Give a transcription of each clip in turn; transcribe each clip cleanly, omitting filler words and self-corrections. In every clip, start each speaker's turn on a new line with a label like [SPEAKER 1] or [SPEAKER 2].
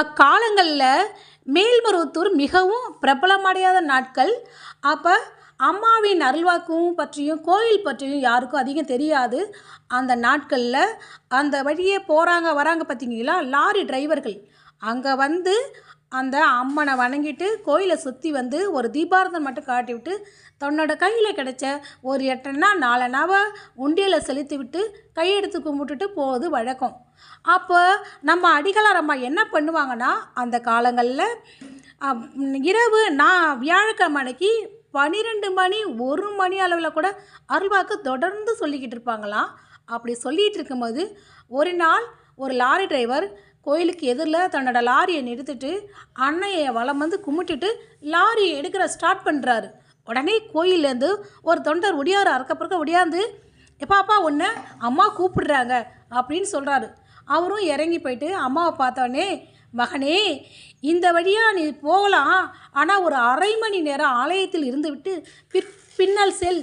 [SPEAKER 1] அக்காலங்களில் மேல்மருவத்தூர் மிகவும் பிரபலமடையாத நாட்கள். அப்போ அம்மாவின் அருள்வாக்கும் பற்றியும் கோயில் பற்றியும் யாருக்கும் அதிகம் தெரியாது. அந்த நாட்களில் அந்த வழியே போகிறாங்க வராங்க பார்த்தீங்களா, லாரி டிரைவர்கள் அங்கே வந்து அந்த அம்மனை வணங்கிட்டு கோயிலை சுற்றி வந்து ஒரு தீபாரதனை மட்டும் காட்டிவிட்டு தன்னோட கையில் கிடைச்ச ஒரு 8 4 உண்டியலை செலுத்தி விட்டு கையெடுத்து கும்பிட்டுட்டு போவது வழக்கம். அப்போ நம்ம அடிகளார் அம்மா என்ன பண்ணுவாங்கன்னா, அந்த காலங்களில் இரவு வியாழக்கிழமை அன்னைக்கு 12 மணி 1 மணி அளவில் கூட அருள்வாக்கு தொடர்ந்து சொல்லிக்கிட்டு இருப்பாங்களாம். அப்படி சொல்லிகிட்டு இருக்கும்போது ஒரு நாள் ஒரு லாரி டிரைவர் கோயிலுக்கு எதிரில் தன்னோட லாரியை நிறுத்திட்டு அன்னையை வலம் வந்து கும்பிட்டுட்டு லாரியை எடுக்கிற ஸ்டார்ட் பண்ணுறாரு. உடனே கோயிலேருந்து ஒரு தொண்டர் ஒடியார் அறக்கப்பறக்க ஒடியாந்து, எப்பாப்பா ஒன்று அம்மா கூப்பிடுறாங்க அப்படின்னு சொல்கிறாரு. அவரும் இறங்கி போயிட்டு அம்மாவை பார்த்தோன்னே, மகனே இந்த வழியாக நீ போகலாம், ஆனால் ஒரு அரை மணி நேரம் ஆலயத்தில் இருந்துவிட்டு பின்னல் செல்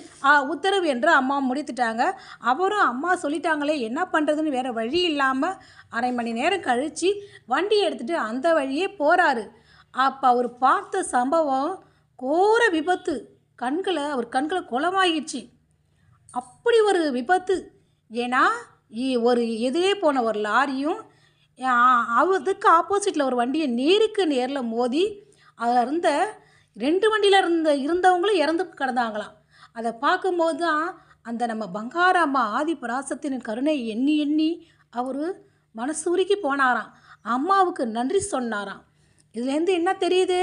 [SPEAKER 1] உத்தரவு என்று அம்மா முடித்துட்டாங்க. அவரும் அம்மா சொல்லிட்டாங்களே என்ன பண்ணுறதுன்னு வேறு வழி இல்லாமல் அரை மணி நேரம் கழித்து வண்டியை எடுத்துகிட்டு அந்த வழியே போகிறாரு. அப்போ அவர் பார்த்த சம்பவம் கோர விபத்து. அவர் கண்களை குளமாகிடுச்சு. அப்படி ஒரு விபத்து. ஏன்னா ஒரு எதிரே போன ஒரு லாரியும் அதுக்கு ஆப்போசிட்டில் ஒரு வண்டியை நேருக்கு நேரில் மோதி அதில் இருந்த 2 வண்டியில் இருந்தவங்களும் இறந்து கிடந்தாங்களாம். அதை பார்க்கும்போது தான் அந்த நம்ம பங்கார அம்மா ஆதிபராசத்தின் கருணை எண்ணி எண்ணி அவர் மனசு உருகி போனாராம். அம்மாவுக்கு நன்றி சொன்னாராம். இதுலேருந்து என்ன தெரியுது?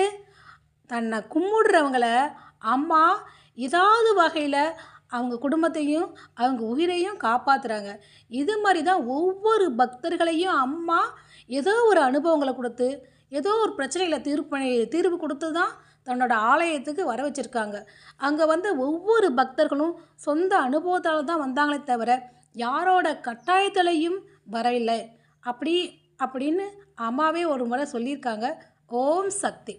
[SPEAKER 1] தன்னை கும்பிடுறவங்கள அம்மா ஏதாவது வகையில் அவங்க குடும்பத்தையும் அவங்க உயிரையும் காப்பாற்றுறாங்க. இது மாதிரி தான் ஒவ்வொரு பக்தர்களையும் அம்மா ஏதோ ஒரு அனுபவங்களை கொடுத்து ஏதோ ஒரு பிரச்சனைகளை தீர்வு கொடுத்து தான் தன்னோட ஆலயத்துக்கு வர வச்சுருக்காங்க. அங்கே வந்து ஒவ்வொரு பக்தர்களும் சொந்த அனுபவத்தால் தான் வந்தாங்களே தவிர யாரோட கட்டாயத்திலையும் வரவில்லை. அப்படின்னு அம்மாவே ஒரு முறை சொல்லியிருக்காங்க. ஓம் சக்தி.